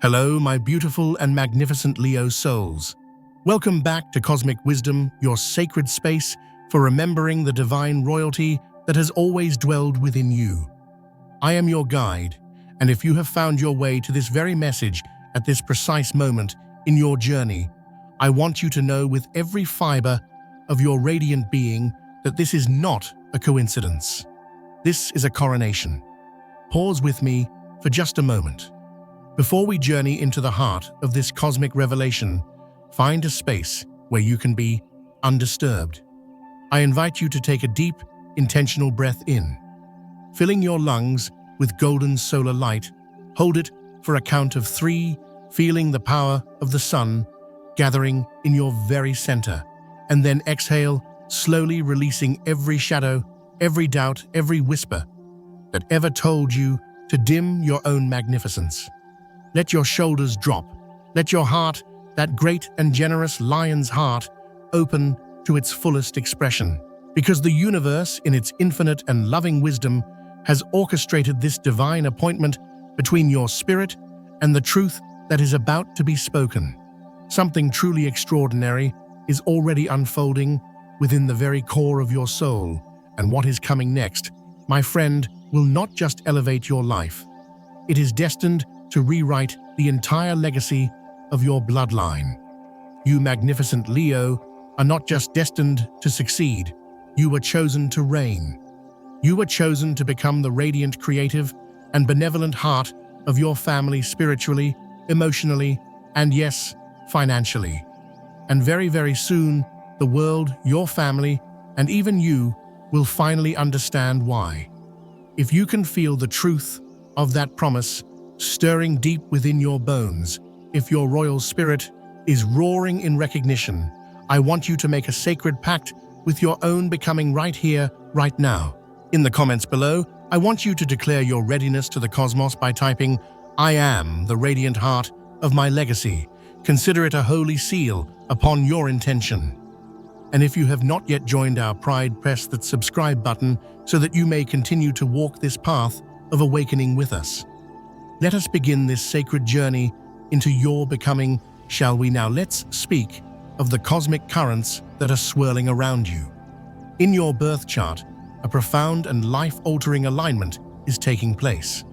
Hello, my beautiful and magnificent Leo souls. Welcome back to Cosmic Wisdom, your sacred space for remembering the divine royalty that has always dwelled within you. I am your guide, and if you have found your way to this very message at this precise moment in your journey, I want you to know with every fiber of your radiant being that this is not a coincidence. This is a coronation. Pause with me for just a moment. Before we journey into the heart of this cosmic revelation, find a space where you can be undisturbed. I invite you to take a deep, intentional breath in. Filling your lungs with golden solar light, hold it for a count of 3, feeling the power of the sun gathering in your very center, and then exhale, slowly releasing every shadow, every doubt, every whisper that ever told you to dim your own magnificence. Let your shoulders drop. Let your heart, that great and generous lion's heart, open to its fullest expression. Because the universe, in its infinite and loving wisdom, has orchestrated this divine appointment between your spirit and the truth that is about to be spoken. Something truly extraordinary is already unfolding within the very core of your soul, and what is coming next, my friend, will not just elevate your life. It is destined to rewrite the entire legacy of your bloodline. You magnificent Leo are not just destined to succeed, you were chosen to reign. You were chosen to become the radiant, creative, and benevolent heart of your family spiritually, emotionally, and yes, financially. And very, very soon, the world, your family, and even you will finally understand why. If you can feel the truth of that promise stirring deep within your bones, if your royal spirit is roaring in recognition, I want you to make a sacred pact with your own becoming right here, right now. In the comments below, I want you to declare your readiness to the cosmos by typing, "I am the radiant heart of my legacy." Consider it a holy seal upon your intention. And if you have not yet joined our Pride, press that subscribe button so that you may continue to walk this path of awakening with us. Let us begin this sacred journey into your becoming, shall we now? Let's speak of the cosmic currents that are swirling around you. In your birth chart, a profound and life-altering alignment is taking place.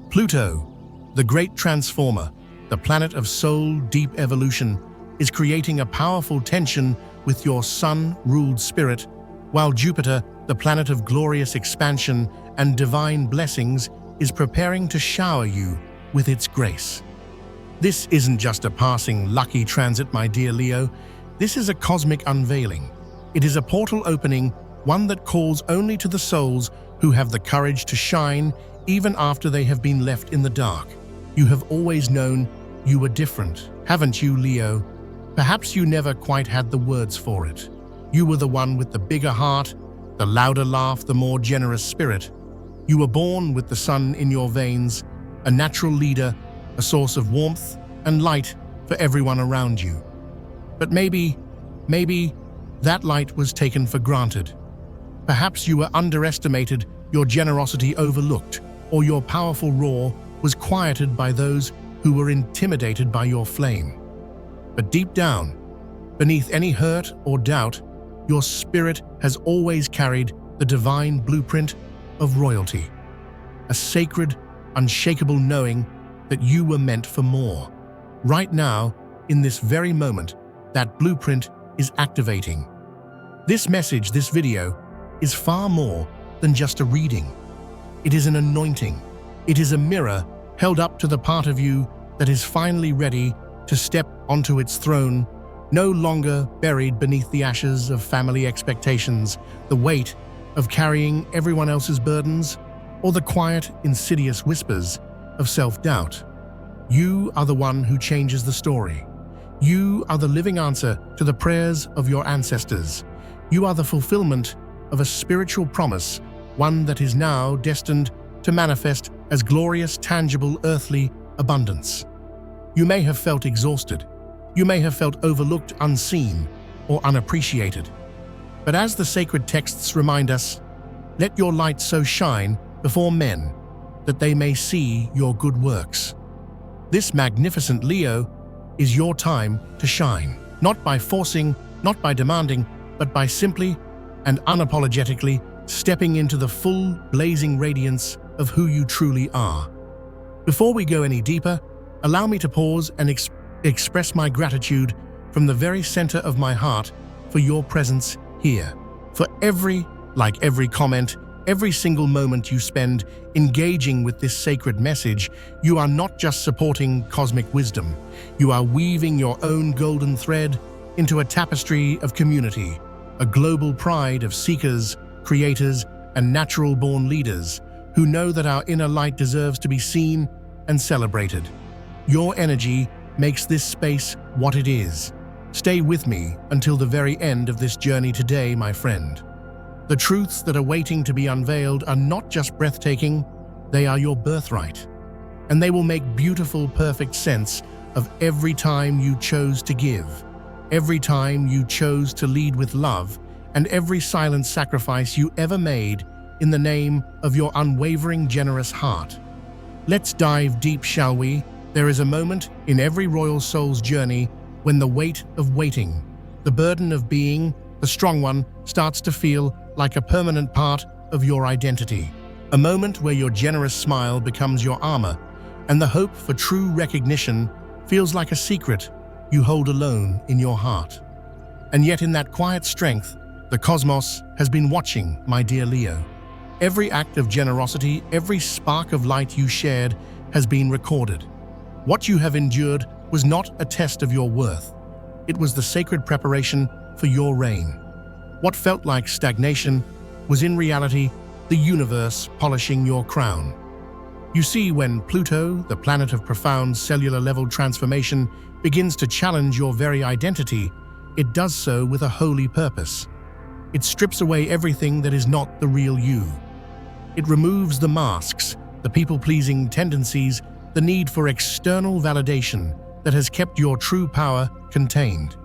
Pluto, the great transformer, the planet of soul-deep evolution, is creating a powerful tension with your sun-ruled spirit, while Jupiter, the planet of glorious expansion and divine blessings, is preparing to shower you with its grace. This isn't just a passing lucky transit, my dear Leo. This is a cosmic unveiling. It is a portal opening, one that calls only to the souls who have the courage to shine even after they have been left in the dark. You have always known you were different, haven't you, Leo? Perhaps you never quite had the words for it. You were the one with the bigger heart, the louder laugh, the more generous spirit. You were born with the sun in your veins, a natural leader, a source of warmth and light for everyone around you. But maybe that light was taken for granted. Perhaps you were underestimated, your generosity overlooked, or your powerful roar was quieted by those who were intimidated by your flame. But deep down, beneath any hurt or doubt, your spirit has always carried the divine blueprint of royalty, a sacred, unshakable knowing that you were meant for more. Right now, in this very moment, that blueprint is activating. This message, this video, is far more than just a reading. It is an anointing. It is a mirror held up to the part of you that is finally ready to step onto its throne, no longer buried beneath the ashes of family expectations, the weight of carrying everyone else's burdens, or the quiet, insidious whispers of self-doubt. You are the one who changes the story. You are the living answer to the prayers of your ancestors. You are the fulfillment of a spiritual promise, one that is now destined to manifest as glorious, tangible, earthly abundance. You may have felt exhausted. You may have felt overlooked, unseen, or unappreciated. But as the sacred texts remind us, let your light so shine before men that they may see your good works. This magnificent Leo is your time to shine. Not by forcing, not by demanding, but by simply and unapologetically stepping into the full, blazing radiance of who you truly are. Before we go any deeper, allow me to pause and express my gratitude from the very center of my heart for your presence here. For every comment, every single moment you spend engaging with this sacred message, you are not just supporting cosmic wisdom. You are weaving your own golden thread into a tapestry of community, a global pride of seekers, creators, and natural-born leaders who know that our inner light deserves to be seen and celebrated. Your energy makes this space what it is. Stay with me until the very end of this journey today, my friend. The truths that are waiting to be unveiled are not just breathtaking, they are your birthright. And they will make beautiful, perfect sense of every time you chose to give, every time you chose to lead with love, and every silent sacrifice you ever made in the name of your unwavering, generous heart. Let's dive deep, shall we? There is a moment in every royal soul's journey when the weight of waiting, the burden of being the strong one, starts to feel like a permanent part of your identity. A moment where your generous smile becomes your armor, and the hope for true recognition feels like a secret you hold alone in your heart. And yet in that quiet strength, the cosmos has been watching, my dear Leo. Every act of generosity, every spark of light you shared has been recorded. What you have endured was not a test of your worth. It was the sacred preparation for your reign. What felt like stagnation was in reality the universe polishing your crown. You see, when Pluto, the planet of profound cellular-level transformation, begins to challenge your very identity, it does so with a holy purpose. It strips away everything that is not the real you. It removes the masks, the people-pleasing tendencies, the need for external validation that has kept your true power contained.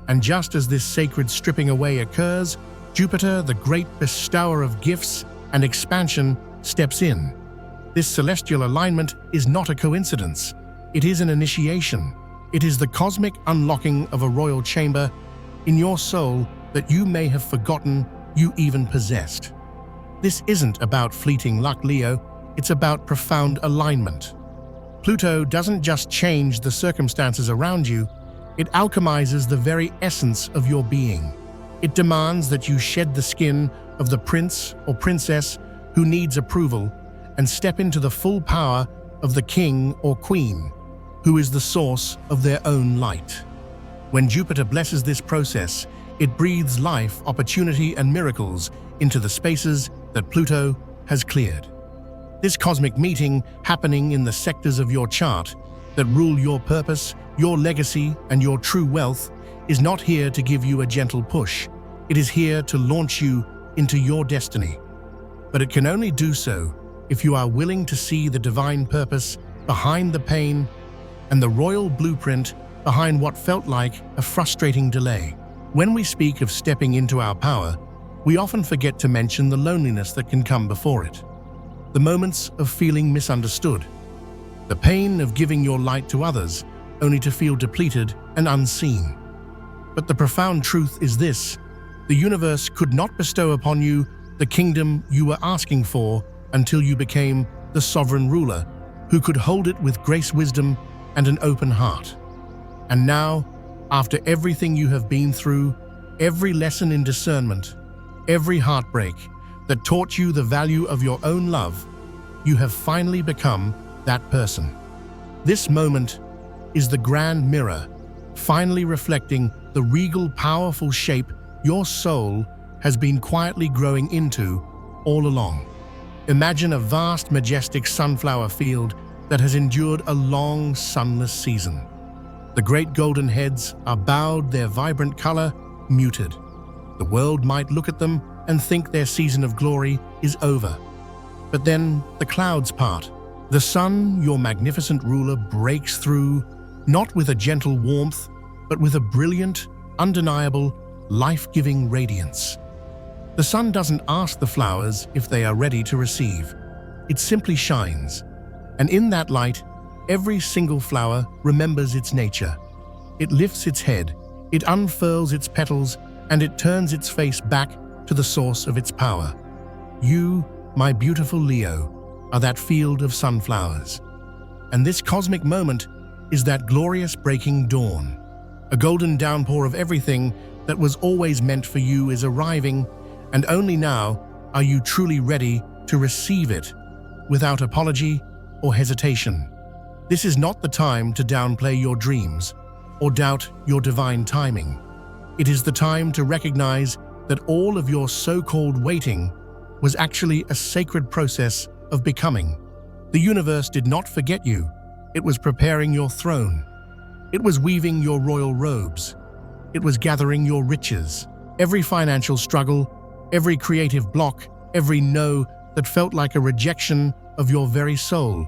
And just as this sacred stripping away occurs, Jupiter, the great bestower of gifts and expansion, steps in. This celestial alignment is not a coincidence. It is an initiation. It is the cosmic unlocking of a royal chamber in your soul that you may have forgotten you even possessed. This isn't about fleeting luck, Leo. It's about profound alignment. Pluto doesn't just change the circumstances around you, it alchemizes the very essence of your being. It demands that you shed the skin of the prince or princess who needs approval and step into the full power of the king or queen, who is the source of their own light. When Jupiter blesses this process, it breathes life, opportunity, and miracles into the spaces that Pluto has cleared. This cosmic meeting, happening in the sectors of your chart that rule your purpose, your legacy, and your true wealth, is not here to give you a gentle push. It is here to launch you into your destiny. But it can only do so if you are willing to see the divine purpose behind the pain and the royal blueprint behind what felt like a frustrating delay. When we speak of stepping into our power, we often forget to mention the loneliness that can come before it. The moments of feeling misunderstood, the pain of giving your light to others only to feel depleted and unseen. But the profound truth is this: the universe could not bestow upon you the kingdom you were asking for until you became the sovereign ruler who could hold it with grace, wisdom, and an open heart. And now, after everything you have been through, every lesson in discernment, every heartbreak that taught you the value of your own love, you have finally become that person. This moment is the grand mirror, finally reflecting the regal, powerful shape your soul has been quietly growing into all along. Imagine a vast, majestic sunflower field that has endured a long, sunless season. The great golden heads are bowed, their vibrant color muted. The world might look at them and think their season of glory is over. But then the clouds part. The sun, your magnificent ruler, breaks through, not with a gentle warmth, but with a brilliant, undeniable, life-giving radiance. The sun doesn't ask the flowers if they are ready to receive. It simply shines. And in that light, every single flower remembers its nature. It lifts its head, it unfurls its petals, and it turns its face back to the source of its power. You, my beautiful Leo, are that field of sunflowers. And this cosmic moment is that glorious breaking dawn. A golden downpour of everything that was always meant for you is arriving, and only now are you truly ready to receive it without apology or hesitation. This is not the time to downplay your dreams or doubt your divine timing. It is the time to recognize that all of your so-called waiting was actually a sacred process of becoming. The universe did not forget you. It was preparing your throne. It was weaving your royal robes. It was gathering your riches. Every financial struggle, every creative block, every no that felt like a rejection of your very soul.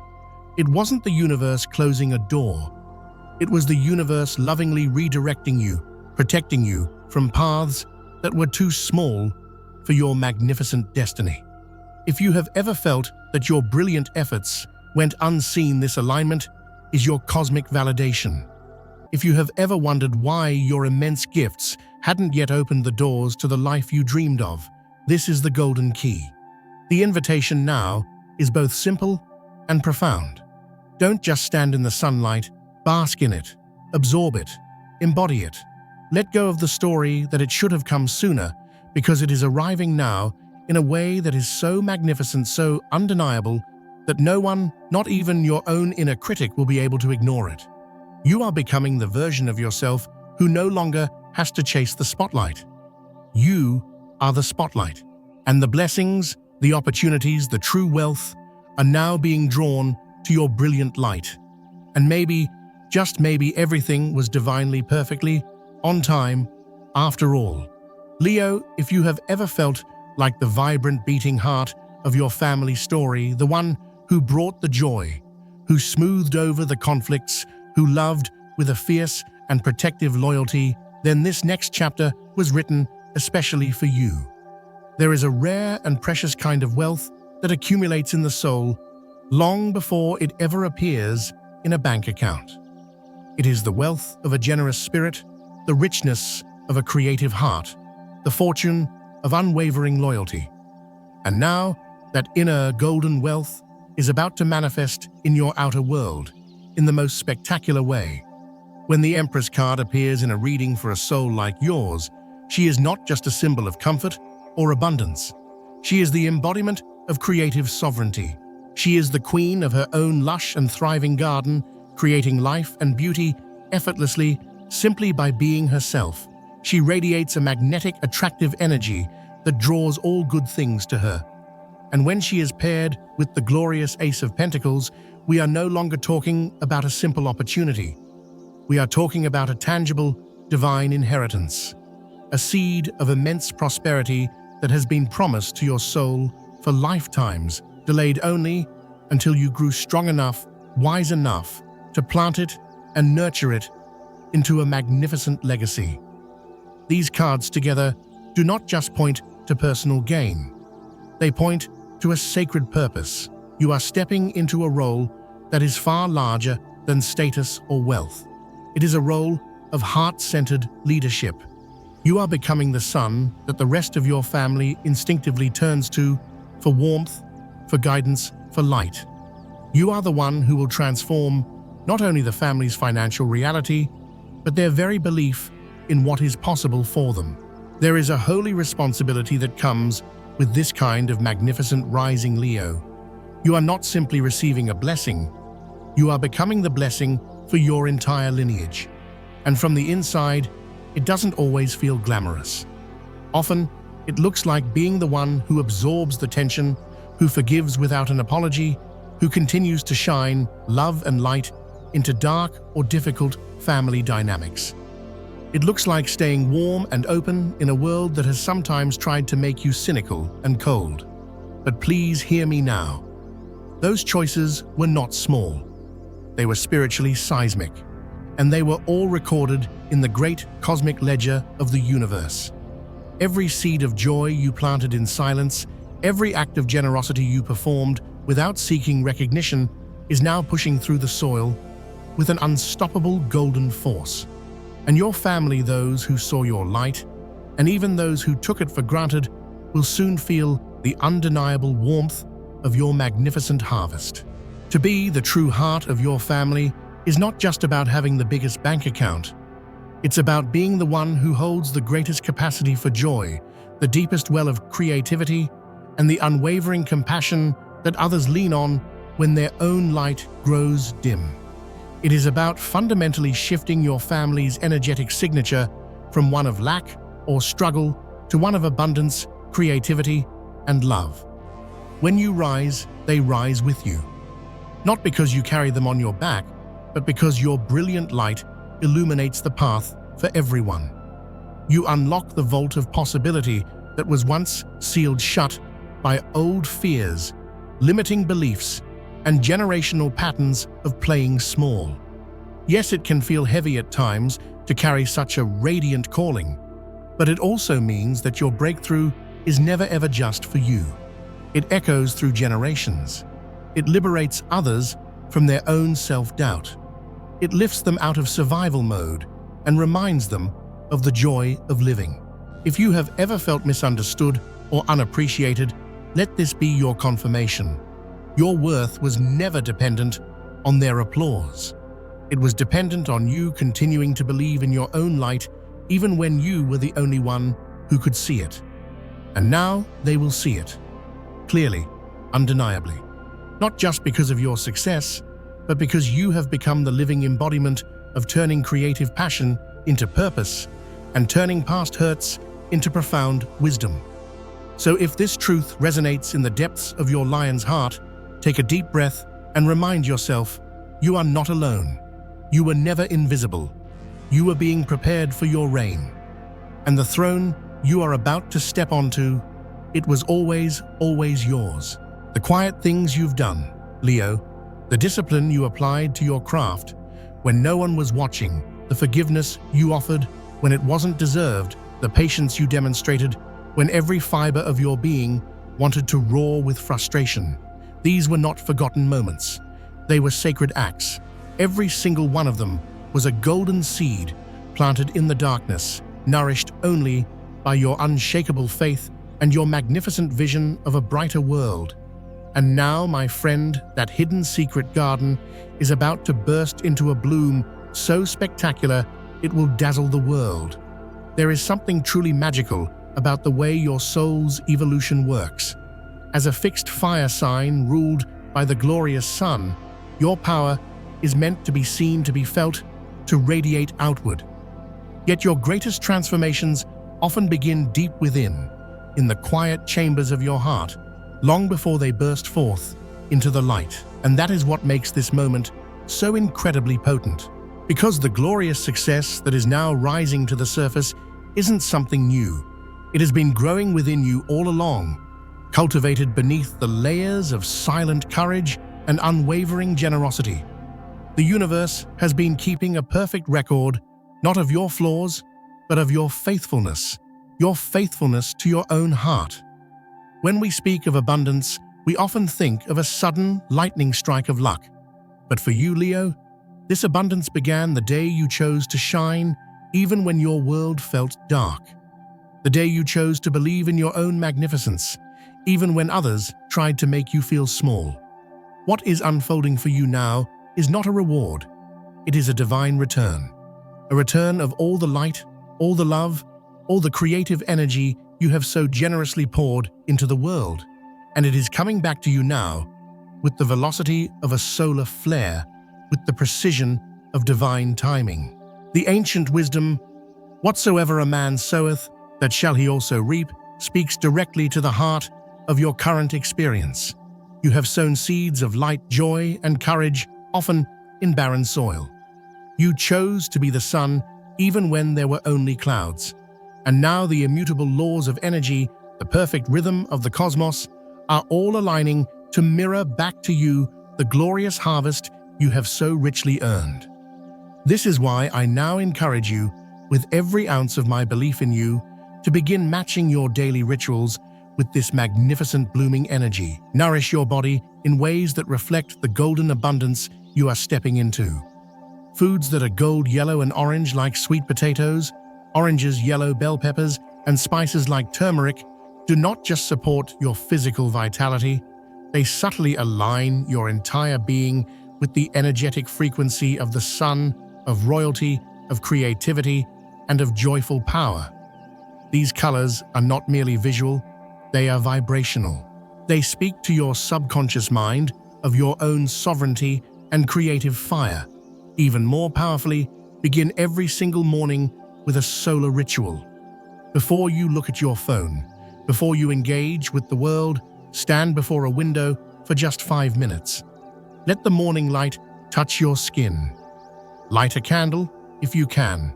It wasn't the universe closing a door. It was the universe lovingly redirecting you, protecting you from paths that were too small for your magnificent destiny. If you have ever felt that your brilliant efforts went unseen, this alignment is your cosmic validation. If you have ever wondered why your immense gifts hadn't yet opened the doors to the life you dreamed of, this is the golden key. The invitation now is both simple and profound. Don't just stand in the sunlight, bask in it, absorb it, embody it. Let go of the story that it should have come sooner, because it is arriving now in a way that is so magnificent, so undeniable, that no one, not even your own inner critic, will be able to ignore it. You are becoming the version of yourself who no longer has to chase the spotlight. You are the spotlight, and the blessings, the opportunities, the true wealth are now being drawn to your brilliant light. And maybe, just maybe, everything was divinely perfectly on time after all. Leo, if you have ever felt like the vibrant beating heart of your family story, the one who brought the joy, who smoothed over the conflicts, who loved with a fierce and protective loyalty, then this next chapter was written especially for you. There is a rare and precious kind of wealth that accumulates in the soul long before it ever appears in a bank account. It is the wealth of a generous spirit, the richness of a creative heart, the fortune of unwavering loyalty. And now, that inner golden wealth is about to manifest in your outer world in the most spectacular way. When the Empress card appears in a reading for a soul like yours, she is not just a symbol of comfort or abundance. She is the embodiment of creative sovereignty. She is the queen of her own lush and thriving garden, creating life and beauty effortlessly, simply by being herself. She radiates a magnetic, attractive energy that draws all good things to her. And when she is paired with the glorious Ace of Pentacles, we are no longer talking about a simple opportunity. We are talking about a tangible, divine inheritance, a seed of immense prosperity that has been promised to your soul for lifetimes, delayed only until you grew strong enough, wise enough to plant it and nurture it into a magnificent legacy. These cards together do not just point to personal gain. They point to a sacred purpose. You are stepping into a role that is far larger than status or wealth. It is a role of heart-centered leadership. You are becoming the son that the rest of your family instinctively turns to for warmth, for guidance, for light. You are the one who will transform not only the family's financial reality, but their very belief in what is possible for them. There is a holy responsibility that comes with this kind of magnificent rising Leo. You are not simply receiving a blessing, you are becoming the blessing for your entire lineage. And from the inside, it doesn't always feel glamorous. Often, it looks like being the one who absorbs the tension, who forgives without an apology, who continues to shine love and light into dark or difficult family dynamics. It looks like staying warm and open in a world that has sometimes tried to make you cynical and cold. But please hear me now. Those choices were not small. They were spiritually seismic, and they were all recorded in the great cosmic ledger of the universe. Every seed of joy you planted in silence, every act of generosity you performed without seeking recognition, is now pushing through the soil with an unstoppable golden force. And your family, those who saw your light, and even those who took it for granted, will soon feel the undeniable warmth of your magnificent harvest. To be the true heart of your family is not just about having the biggest bank account. It's about being the one who holds the greatest capacity for joy, the deepest well of creativity, and the unwavering compassion that others lean on when their own light grows dim. It is about fundamentally shifting your family's energetic signature from one of lack or struggle to one of abundance, creativity, and love. When you rise, they rise with you. Not because you carry them on your back, but because your brilliant light illuminates the path for everyone. You unlock the vault of possibility that was once sealed shut by old fears, limiting beliefs, and generational patterns of playing small. Yes, it can feel heavy at times to carry such a radiant calling, but it also means that your breakthrough is never ever just for you. It echoes through generations. It liberates others from their own self-doubt. It lifts them out of survival mode and reminds them of the joy of living. If you have ever felt misunderstood or unappreciated, let this be your confirmation. Your worth was never dependent on their applause. It was dependent on you continuing to believe in your own light, even when you were the only one who could see it. And now they will see it. Clearly, undeniably. Not just because of your success, but because you have become the living embodiment of turning creative passion into purpose and turning past hurts into profound wisdom. So if this truth resonates in the depths of your lion's heart, take a deep breath and remind yourself, you are not alone. You were never invisible. You were being prepared for your reign. And the throne you are about to step onto, it was always, always yours. The quiet things you've done, Leo, the discipline you applied to your craft when no one was watching, the forgiveness you offered when it wasn't deserved, the patience you demonstrated when every fiber of your being wanted to roar with frustration. These were not forgotten moments. They were sacred acts. Every single one of them was a golden seed planted in the darkness, nourished only by your unshakable faith and your magnificent vision of a brighter world. And now, my friend, that hidden secret garden is about to burst into a bloom so spectacular it will dazzle the world. There is something truly magical about the way your soul's evolution works. As a fixed fire sign ruled by the glorious sun, your power is meant to be seen, to be felt, to radiate outward. Yet your greatest transformations often begin deep within, in the quiet chambers of your heart, long before they burst forth into the light. And that is what makes this moment so incredibly potent. Because the glorious success that is now rising to the surface isn't something new. It has been growing within you all along, cultivated beneath the layers of silent courage and unwavering generosity. The universe has been keeping a perfect record, not of your flaws, but of your faithfulness to your own heart. When we speak of abundance, we often think of a sudden lightning strike of luck. But for you, Leo, this abundance began the day you chose to shine, even when your world felt dark. The day you chose to believe in your own magnificence, even when others tried to make you feel small. What is unfolding for you now is not a reward. It is a divine return. A return of all the light, all the love, all the creative energy you have so generously poured into the world. And it is coming back to you now with the velocity of a solar flare, with the precision of divine timing. The ancient wisdom, "Whatsoever a man soweth, that shall he also reap," speaks directly to the heart of your current experience. You have sown seeds of light, joy, and courage, often in barren soil. You chose to be the sun even when there were only clouds. And now the immutable laws of energy, the perfect rhythm of the cosmos, are all aligning to mirror back to you the glorious harvest you have so richly earned. This is why I now encourage you, with every ounce of my belief in you, to begin matching your daily rituals with this magnificent blooming energy. Nourish your body in ways that reflect the golden abundance you are stepping into. Foods that are gold, yellow, and orange like sweet potatoes, oranges, yellow bell peppers, and spices like turmeric do not just support your physical vitality, they subtly align your entire being with the energetic frequency of the sun, of royalty, of creativity, and of joyful power. These colors are not merely visual, they are vibrational. They speak to your subconscious mind of your own sovereignty and creative fire. Even more powerfully, begin every single morning with a solar ritual. Before you look at your phone, before you engage with the world, stand before a window for just 5 minutes. Let the morning light touch your skin. Light a candle if you can.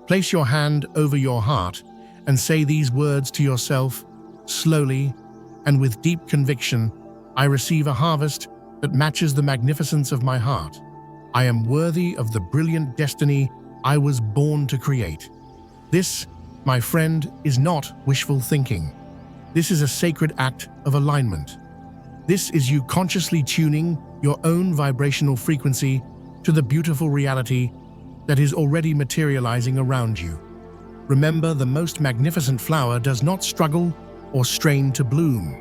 Place your hand over your heart and say these words to yourself, slowly and with deep conviction. I receive a harvest that matches the magnificence of my heart. I am worthy of the brilliant destiny I was born to create. This, my friend, is not wishful thinking. This is a sacred act of alignment. This is you consciously tuning your own vibrational frequency to the beautiful reality that is already materializing around you. Remember, the most magnificent flower does not struggle or strain to bloom.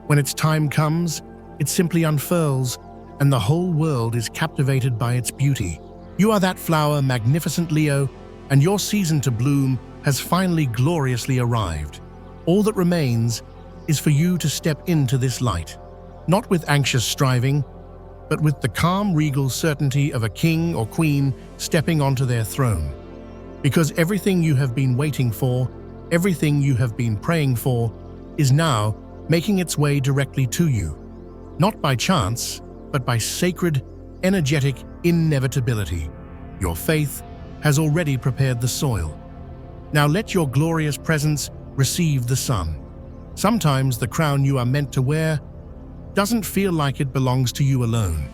When its time comes, it simply unfurls, and the whole world is captivated by its beauty. You are that flower, magnificent Leo, and your season to bloom has finally gloriously arrived. All that remains is for you to step into this light, not with anxious striving, but with the calm, regal certainty of a king or queen stepping onto their throne. Because everything you have been waiting for, everything you have been praying for, is now making its way directly to you. Not by chance, but by sacred, energetic inevitability. Your faith has already prepared the soil. Now let your glorious presence receive the sun. Sometimes the crown you are meant to wear doesn't feel like it belongs to you alone.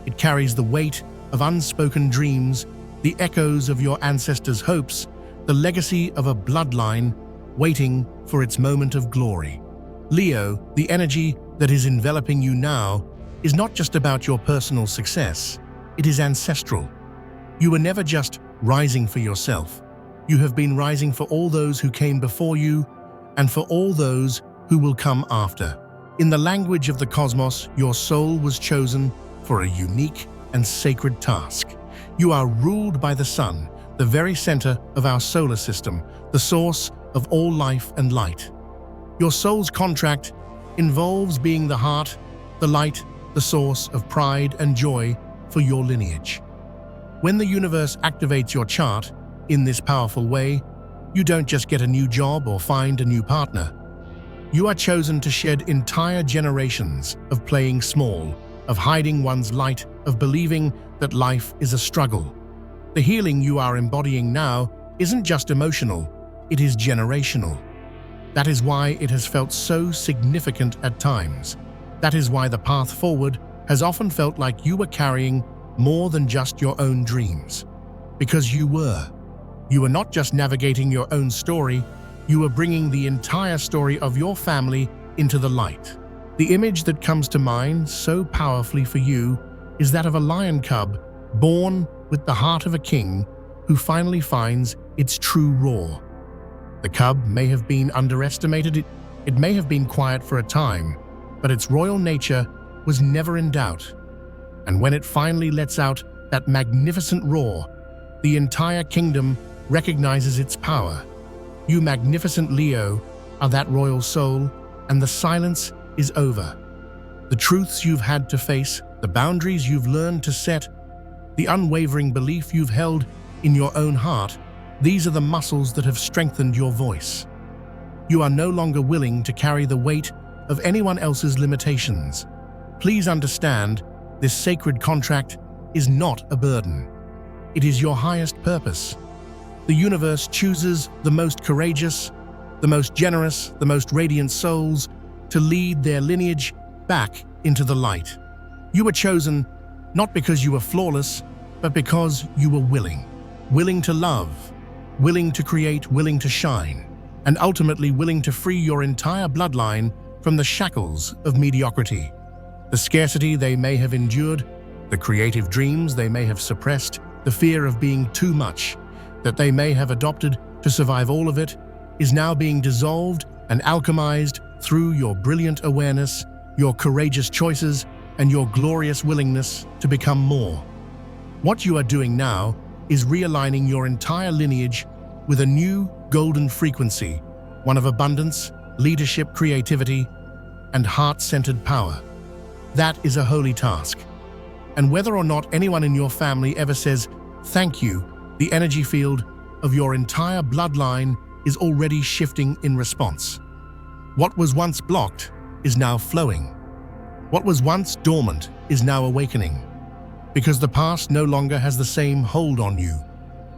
It carries the weight of unspoken dreams, the echoes of your ancestors' hopes, the legacy of a bloodline waiting for its moment of glory. Leo, the energy that is enveloping you now is not just about your personal success, it is ancestral. You were never just rising for yourself. You have been rising for all those who came before you and for all those who will come after. In the language of the cosmos, your soul was chosen for a unique and sacred task. You are ruled by the sun, the very center of our solar system, the source of all life and light. Your soul's contract involves being the heart, the light, the source of pride and joy for your lineage. When the universe activates your chart in this powerful way, you don't just get a new job or find a new partner. You are chosen to shed entire generations of playing small, of hiding one's light, of believing that life is a struggle. The healing you are embodying now isn't just emotional, it is generational. That is why it has felt so significant at times. That is why the path forward has often felt like you were carrying more than just your own dreams. Because you were. You were not just navigating your own story, you were bringing the entire story of your family into the light. The image that comes to mind so powerfully for you is that of a lion cub born with the heart of a king who finally finds its true roar. The cub may have been underestimated, it may have been quiet for a time, but its royal nature was never in doubt. And when it finally lets out that magnificent roar, the entire kingdom recognizes its power. You, magnificent Leo, are that royal soul, and the silence is over. The truths you've had to face, the boundaries you've learned to set, the unwavering belief you've held in your own heart, these are the muscles that have strengthened your voice. You are no longer willing to carry the weight of anyone else's limitations. Please understand, this sacred contract is not a burden. It is your highest purpose. The universe chooses the most courageous, the most generous, the most radiant souls to lead their lineage back into the light. You were chosen not because you were flawless, but because you were willing. Willing to love, willing to create, willing to shine, and ultimately willing to free your entire bloodline from the shackles of mediocrity. The scarcity they may have endured, the creative dreams they may have suppressed, the fear of being too much that they may have adopted to survive all of it, is now being dissolved and alchemized through your brilliant awareness, your courageous choices, and your glorious willingness to become more. What you are doing now is realigning your entire lineage with a new golden frequency, one of abundance, leadership, creativity, and heart-centered power. That is a holy task. And whether or not anyone in your family ever says thank you, the energy field of your entire bloodline is already shifting in response. What was once blocked is now flowing. What was once dormant is now awakening, because the past no longer has the same hold on you.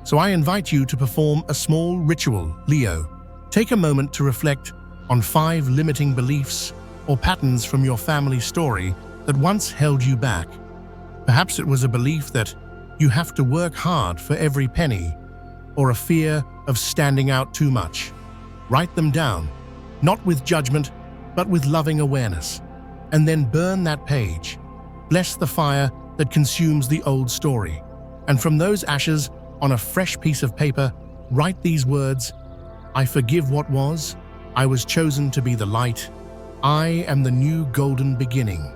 So I invite you to perform a small ritual, Leo. Take a moment to reflect on 5 limiting beliefs or patterns from your family story that once held you back. Perhaps it was a belief that you have to work hard for every penny, or a fear of standing out too much. Write them down, not with judgment, but with loving awareness, and then burn that page. Bless the fire that consumes the old story. And from those ashes, on a fresh piece of paper, write these words: I forgive what was, I was chosen to be the light, I am the new golden beginning.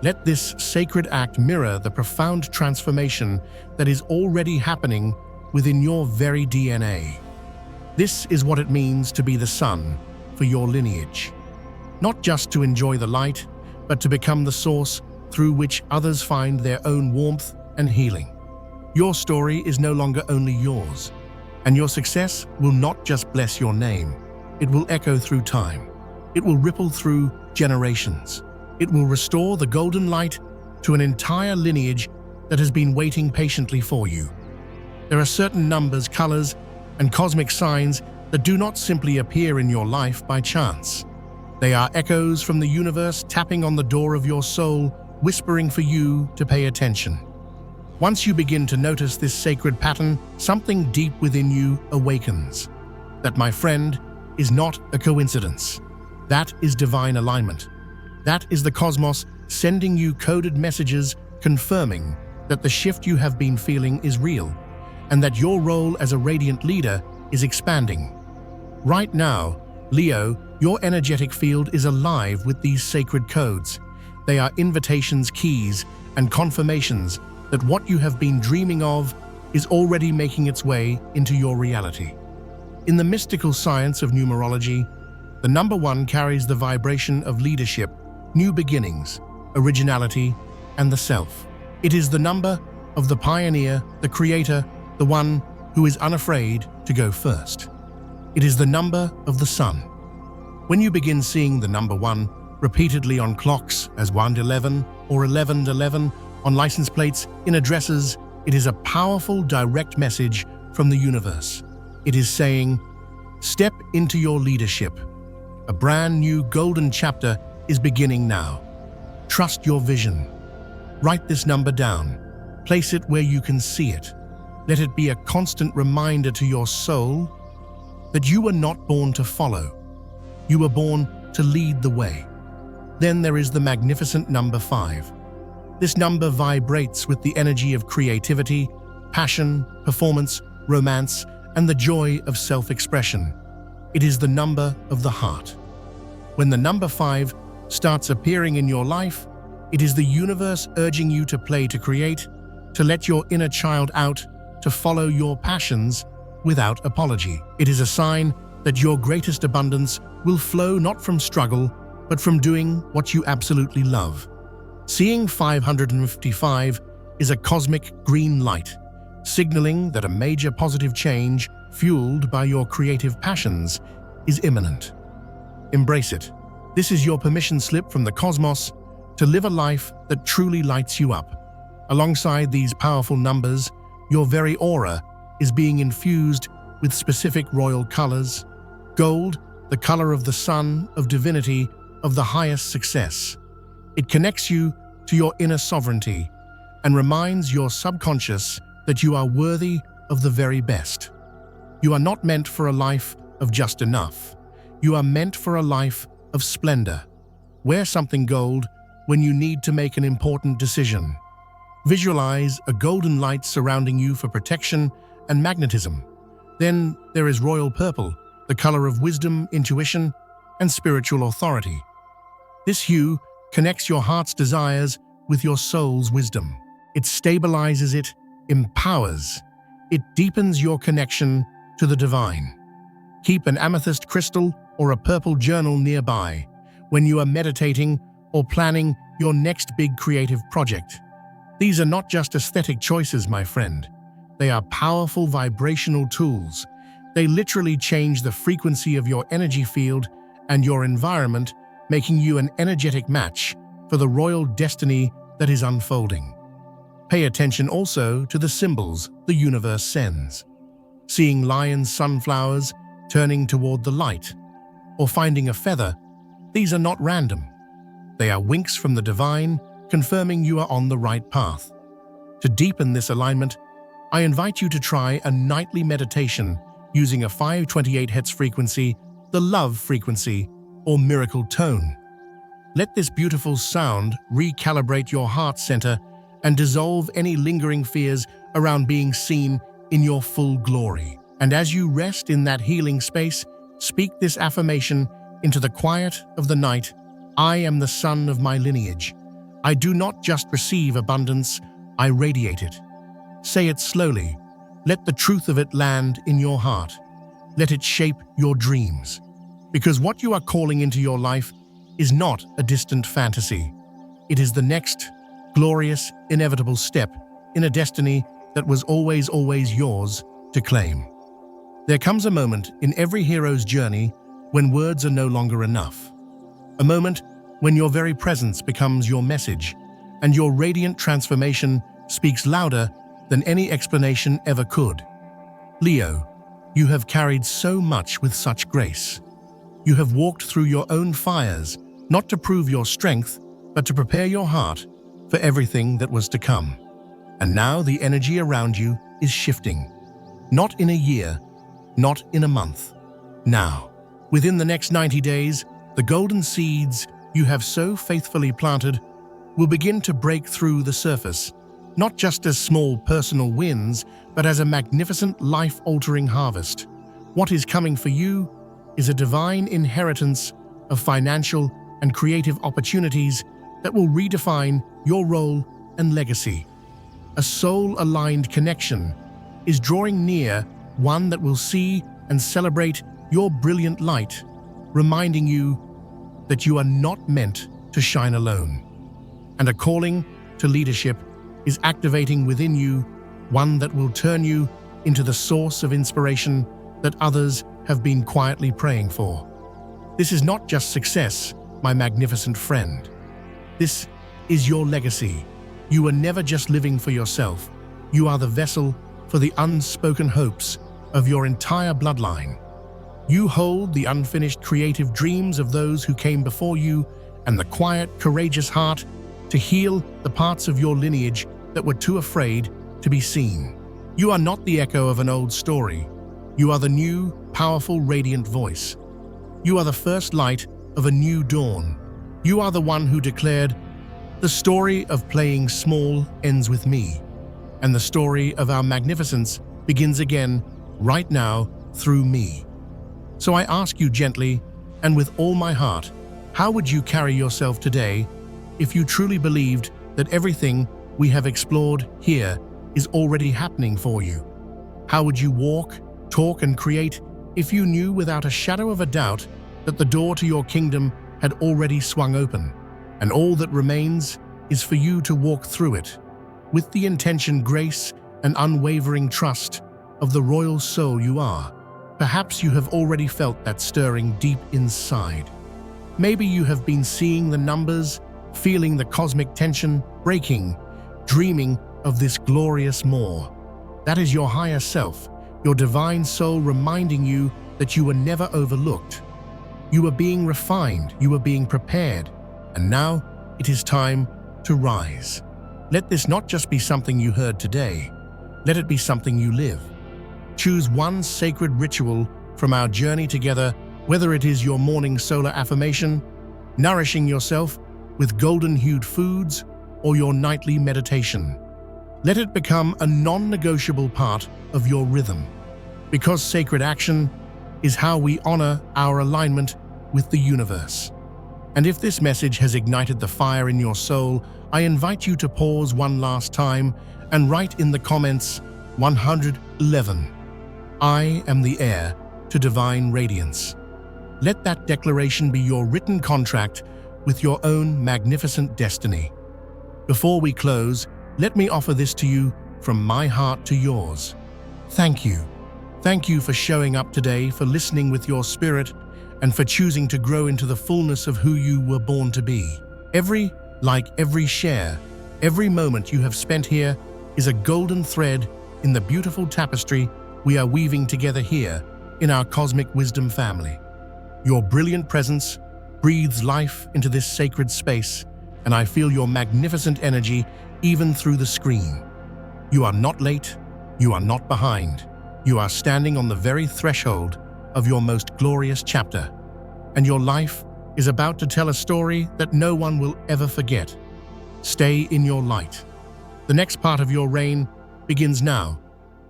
Let this sacred act mirror the profound transformation that is already happening within your very DNA. This is what it means to be the sun for your lineage. Not just to enjoy the light, but to become the source through which others find their own warmth and healing. Your story is no longer only yours, and your success will not just bless your name. It will echo through time. It will ripple through generations. It will restore the golden light to an entire lineage that has been waiting patiently for you. There are certain numbers, colors, and cosmic signs that do not simply appear in your life by chance. They are echoes from the universe tapping on the door of your soul, whispering for you to pay attention. Once you begin to notice this sacred pattern, something deep within you awakens. That, my friend, is not a coincidence. That is divine alignment. That is the cosmos sending you coded messages confirming that the shift you have been feeling is real, and that your role as a radiant leader is expanding. Right now, Leo, your energetic field is alive with these sacred codes. They are invitations, keys, and confirmations that what you have been dreaming of is already making its way into your reality. In the mystical science of numerology, the number 1 carries the vibration of leadership, new beginnings, originality, and the self. It is the number of the pioneer, the creator, the one who is unafraid to go first. It is the number of the sun. When you begin seeing the number 1 repeatedly on clocks as 111 or 1111 on license plates, in addresses, it is a powerful direct message from the universe. It is saying, step into your leadership. A brand new golden chapter is beginning now. Trust your vision. Write this number down. Place it where you can see it. Let it be a constant reminder to your soul that you were not born to follow. You were born to lead the way. Then there is the magnificent number 5. This number vibrates with the energy of creativity, passion, performance, romance, and the joy of self-expression. It is the number of the heart. When the number 5 starts appearing in your life, it is the universe urging you to play, to create, to let your inner child out, to follow your passions without apology. It is a sign that your greatest abundance will flow not from struggle, but from doing what you absolutely love. Seeing 555 is a cosmic green light, signaling that a major positive change, fueled by your creative passions, is imminent. Embrace it. This is your permission slip from the cosmos to live a life that truly lights you up. Alongside these powerful numbers, your very aura is being infused with specific royal colors. Gold, the color of the sun, of divinity, of the highest success. It connects you to your inner sovereignty and reminds your subconscious that you are worthy of the very best. You are not meant for a life of just enough. You are meant for a life of splendor. Wear something gold when you need to make an important decision. Visualize a golden light surrounding you for protection and magnetism. Then there is royal purple, the color of wisdom, intuition, and spiritual authority. This hue connects your heart's desires with your soul's wisdom. It stabilizes it, empowers. It deepens your connection to the divine. Keep an amethyst crystal or a purple journal nearby when you are meditating or planning your next big creative project. These are not just aesthetic choices, my friend. They are powerful vibrational tools. They literally change the frequency of your energy field and your environment, making you an energetic match for the royal destiny that is unfolding. Pay attention also to the symbols the universe sends. Seeing lions, sunflowers turning toward the light, or finding a feather, these are not random. They are winks from the divine, confirming you are on the right path. To deepen this alignment, I invite you to try a nightly meditation using a 528 Hz frequency, the love frequency, or miracle tone. Let this beautiful sound recalibrate your heart center and dissolve any lingering fears around being seen in your full glory. And as you rest in that healing space, speak this affirmation into the quiet of the night. I am the son of my lineage. I do not just receive abundance, I radiate it. Say it slowly. Let the truth of it land in your heart. Let it shape your dreams. Because what you are calling into your life is not a distant fantasy. It is the next, glorious, inevitable step in a destiny that was always yours to claim. There comes a moment in every hero's journey when words are no longer enough. A moment when your very presence becomes your message, and your radiant transformation speaks louder than any explanation ever could. Leo, you have carried so much with such grace. You have walked through your own fires, not to prove your strength, but to prepare your heart for everything that was to come. And now the energy around you is shifting. Not in a year, not in a month. Now, within the next 90 days, the golden seeds you have so faithfully planted will begin to break through the surface, not just as small personal wins, but as a magnificent life-altering harvest. What is coming for you is a divine inheritance of financial and creative opportunities that will redefine your role and legacy. A soul-aligned connection is drawing near, one that will see and celebrate your brilliant light, reminding you that you are not meant to shine alone. And a calling to leadership is activating within you, one that will turn you into the source of inspiration that others have been quietly praying for. This is not just success, my magnificent friend. This is your legacy. You are never just living for yourself. You are the vessel for the unspoken hopes of your entire bloodline. You hold the unfinished creative dreams of those who came before you and the quiet, courageous heart to heal the parts of your lineage that were too afraid to be seen. You are not the echo of an old story. You are the new, powerful, radiant voice. You are the first light of a new dawn. You are the one who declared, "The story of playing small ends with me, and the story of our magnificence begins again right now through me." So I ask you gently and with all my heart, how would you carry yourself today if you truly believed that everything we have explored here is already happening for you? How would you walk, talk, and create if you knew without a shadow of a doubt that the door to your kingdom had already swung open, and all that remains is for you to walk through it with the intention, grace, and unwavering trust of the royal soul you are? Perhaps you have already felt that stirring deep inside. Maybe you have been seeing the numbers, feeling the cosmic tension breaking, dreaming of this glorious more. That is your higher self, your divine soul reminding you that you were never overlooked. You are being refined, you are being prepared, and now it is time to rise. Let this not just be something you heard today, let it be something you live. Choose one sacred ritual from our journey together, whether it is your morning solar affirmation, nourishing yourself with golden-hued foods, or your nightly meditation. Let it become a non-negotiable part of your rhythm, because sacred action is how we honor our alignment with the universe. And if this message has ignited the fire in your soul, I invite you to pause one last time and write in the comments 111. I am the heir to divine radiance. Let that declaration be your written contract with your own magnificent destiny. Before we close, let me offer this to you from my heart to yours. Thank you. Thank you for showing up today, for listening with your spirit, and for choosing to grow into the fullness of who you were born to be. Every share, every moment you have spent here is a golden thread in the beautiful tapestry we are weaving together here in our Cosmic Wisdom family. Your brilliant presence breathes life into this sacred space, and I feel your magnificent energy even through the screen. You are not late, you are not behind. You are standing on the very threshold of your most glorious chapter, and your life is about to tell a story that no one will ever forget. Stay in your light. The next part of your reign begins now.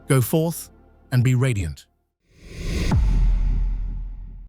Go forth and be radiant.